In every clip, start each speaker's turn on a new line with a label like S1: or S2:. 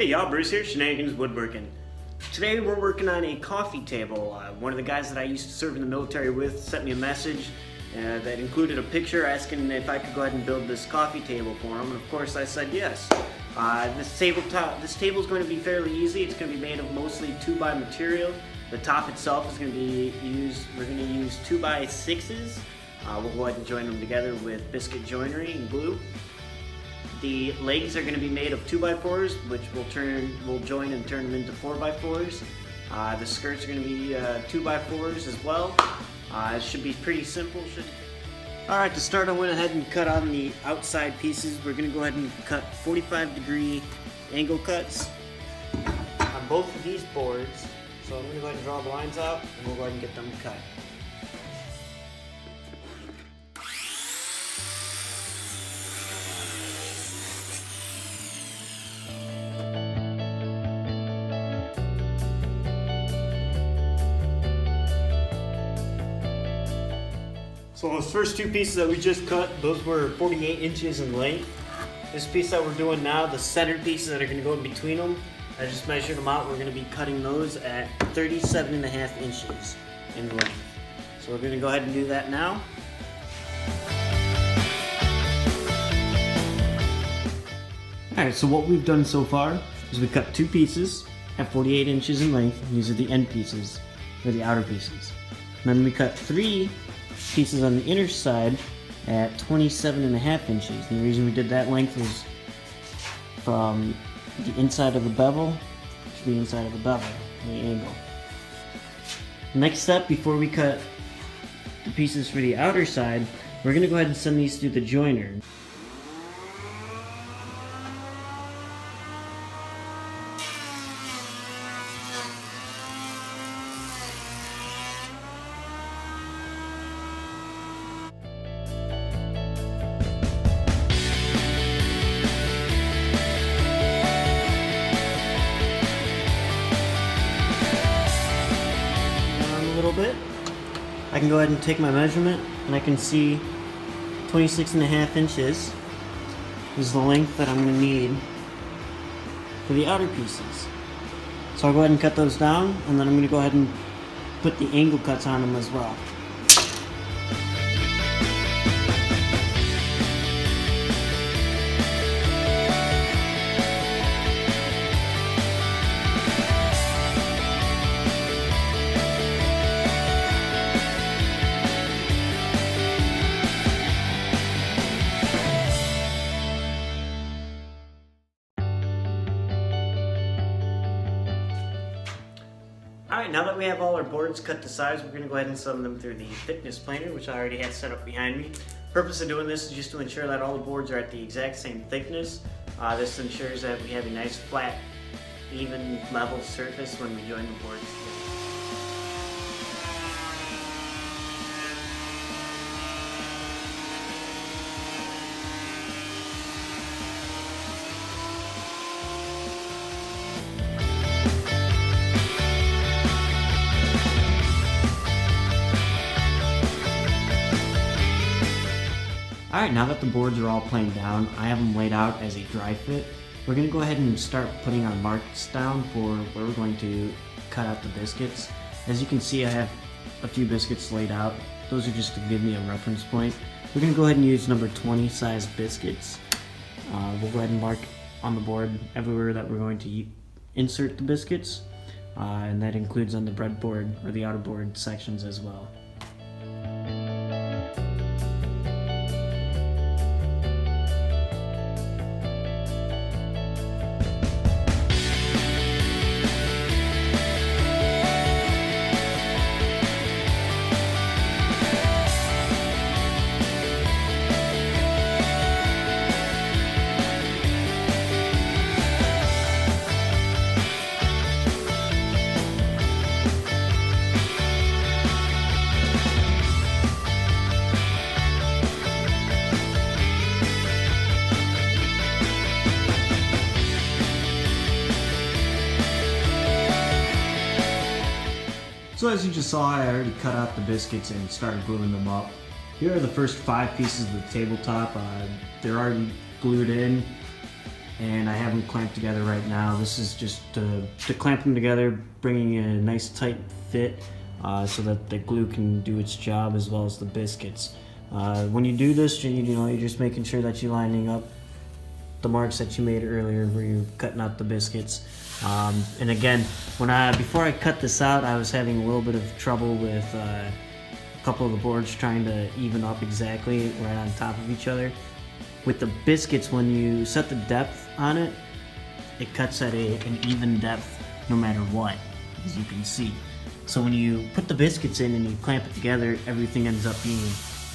S1: Hey y'all, Bruce here, Shenanigans Woodworking. Today we're working on a coffee table. One of the guys that I used to serve in the military with sent me a message that included a picture asking if I could go ahead and build this coffee table for him, and of course I said yes. This table is going to be fairly easy. It's going to be made of mostly 2x material. The top itself is going to be we're going to use 2x6s. We'll go ahead and join them together with biscuit joinery and glue. The legs are going to be made of 2x4s, which we'll join and turn them into 4x4s. The skirts are going to be 2x4s as well. It should be pretty simple. Alright, to start I went ahead and cut on the outside pieces. We're going to go ahead and cut 45-degree angle cuts on both of these boards. So I'm going to go ahead and draw the lines out and we'll go ahead and get them cut. So those first two pieces that we just cut, those were 48 inches in length. This piece that we're doing now, the center pieces that are going to go in between them, I just measured them out. We're going to be cutting those at 37.5 inches in length. So we're going to go ahead and do that now. Alright, so what we've done so far is we cut two pieces at 48 inches in length. These are the end pieces, or the outer pieces. And then we cut three pieces on the inner side at 27.5 inches. And the reason we did that length was from the inside of the bevel to the inside of the bevel, the angle. Next step, before we cut the pieces for the outer side, we're going to go ahead and send these through the joiner. Bit. I can go ahead and take my measurement and I can see 26.5 inches is the length that I'm going to need for the outer pieces. So I'll go ahead and cut those down, and then I'm going to go ahead and put the angle cuts on them as well. Alright, now that we have all our boards cut to size, we're going to go ahead and send them through the thickness planer, which I already have set up behind me. The purpose of doing this is just to ensure that all the boards are at the exact same thickness. This ensures that we have a nice flat, even, level surface when we join the boards together. Alright, now that the boards are all planed down, I have them laid out as a dry fit. We're going to go ahead and start putting our marks down for where we're going to cut out the biscuits. As you can see, I have a few biscuits laid out. Those are just to give me a reference point. We're going to go ahead and use number 20 size biscuits. We'll go ahead and mark on the board everywhere that we're going to insert the biscuits, and that includes on the breadboard or the outer board sections as well. So as you just saw, I already cut out the biscuits and started gluing them up. Here are the first 5 pieces of the tabletop. They're already glued in. and I have them clamped together right now. This is just to clamp them together, bringing a nice tight fit so that the glue can do its job, as well as the biscuits. When you do this, you're just making sure that you're lining up the marks that you made earlier where you're cutting out the biscuits. And again, before I cut this out, I was having a little bit of trouble with a couple of the boards trying to even up exactly right on top of each other. With the biscuits, when you set the depth on it, it cuts at an even depth no matter what, as you can see. So when you put the biscuits in and you clamp it together, everything ends up being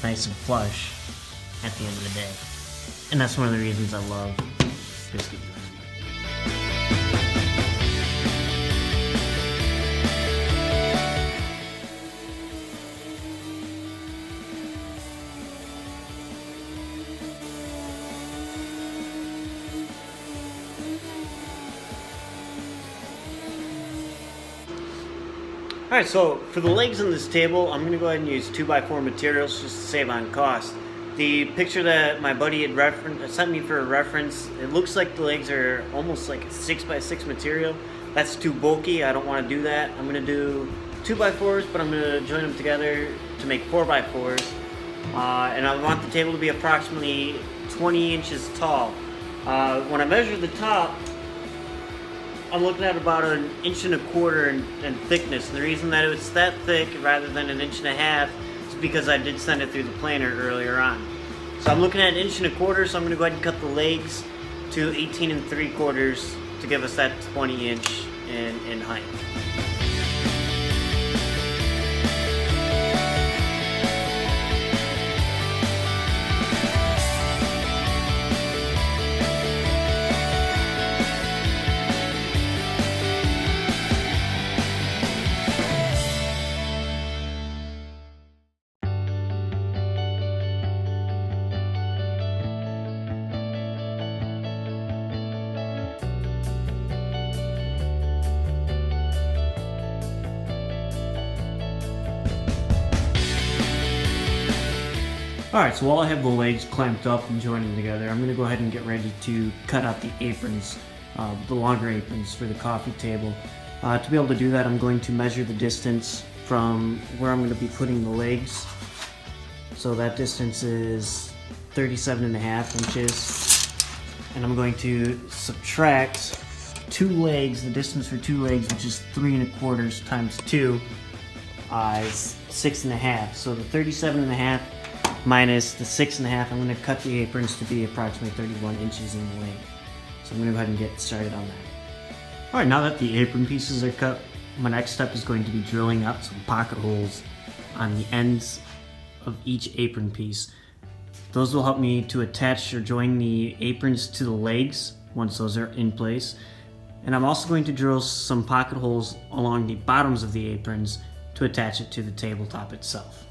S1: nice and flush at the end of the day. And that's one of the reasons I love biscuit glue. Alright, so for the legs on this table, I'm going to go ahead and use 2x4 materials just to save on cost. The picture that my buddy had sent me for a reference, it looks like the legs are almost like a 6x6 material. That's too bulky, I don't want to do that. I'm going to do 2x4s, but I'm going to join them together to make 4x4s. And I want the table to be approximately 20 inches tall. When I measure the top, I'm looking at about 1.25 inches in thickness. And the reason that it's that thick rather than 1.5 inches is because I did send it through the planer earlier on. So I'm looking at 1.25 inches, so I'm going to go ahead and cut the legs to 18 3/4 to give us that 20 inch in height. Alright, so while I have the legs clamped up and joining together, I'm going to go ahead and get ready to cut out the aprons, the longer aprons for the coffee table. To be able to do that, I'm going to measure the distance from where I'm going to be putting the legs. So that distance is 37.5 inches. And I'm going to subtract 2 legs, the distance for 2 legs, which is 3.25 times 2, is 6.5. So the 37.5 minus the 6.5, I'm going to cut the aprons to be approximately 31 inches in length. So I'm going to go ahead and get started on that. Alright, now that the apron pieces are cut, my next step is going to be drilling out some pocket holes on the ends of each apron piece. Those will help me to attach or join the aprons to the legs once those are in place. And I'm also going to drill some pocket holes along the bottoms of the aprons to attach it to the tabletop itself.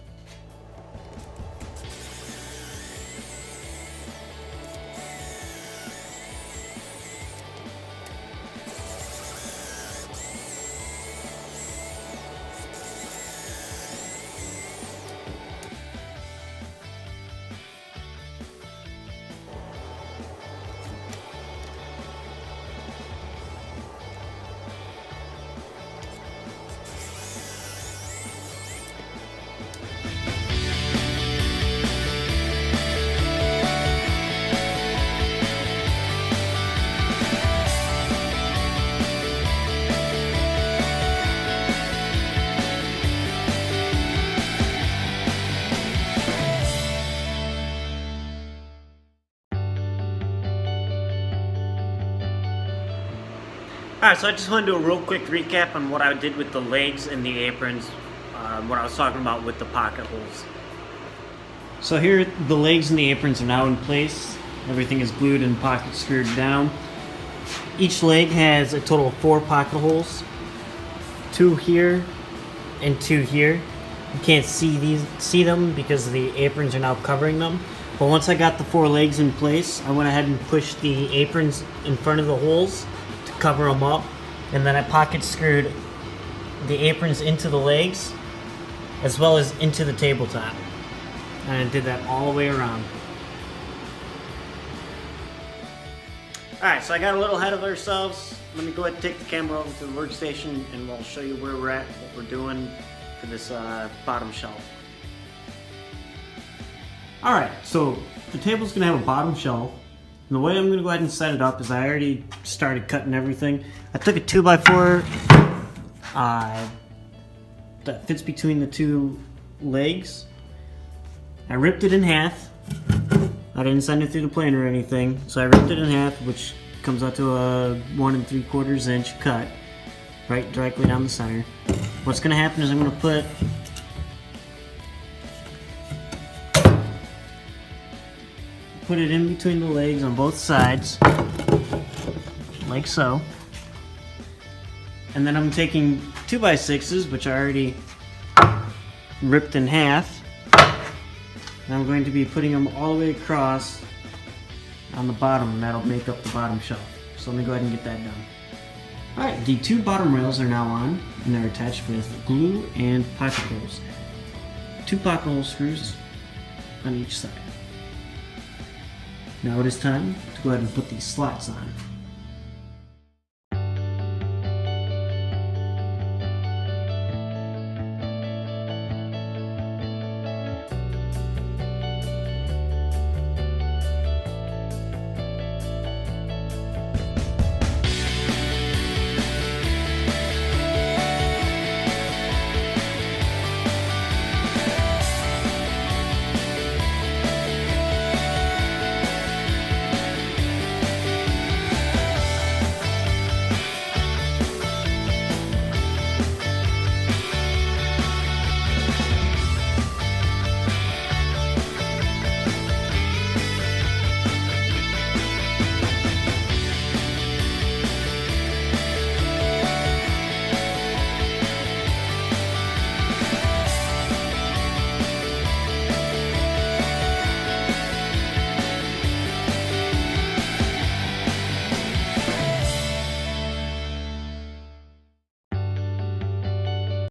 S1: Alright, so I just want to do a real quick recap on what I did with the legs and the aprons, what I was talking about with the pocket holes. So here, the legs and the aprons are now in place. Everything is glued and pocket screwed down. Each leg has a total of 4 pocket holes, 2 here and 2 here. You can't see them because the aprons are now covering them. But once I got the 4 legs in place, I went ahead and pushed the aprons in front of the holes to cover them up, and then I pocket screwed the aprons into the legs as well as into the tabletop, and I did that all the way around. Alright, so I got a little ahead of ourselves. Let me go ahead and take the camera over to the workstation and we'll show you where we're at, what we're doing for this bottom shelf. Alright, so the table's going to have a bottom shelf. And the way I'm going to go ahead and set it up is I already started cutting everything. I took a 2x4 that fits between the two legs. I ripped it in half. I didn't send it through the planer or anything, so I ripped it in half, which comes out to a 1 3/4 inch cut, right directly down the center. What's going to happen is I'm going to put it in between the legs on both sides, like so. And then I'm taking 2x6s, which I already ripped in half, and I'm going to be putting them all the way across on the bottom, and that'll make up the bottom shelf. So let me go ahead and get that done. Alright, the two bottom rails are now on, and they're attached with glue and pocket holes. 2 pocket hole screws on each side. Now it is time to go ahead and put these slots on.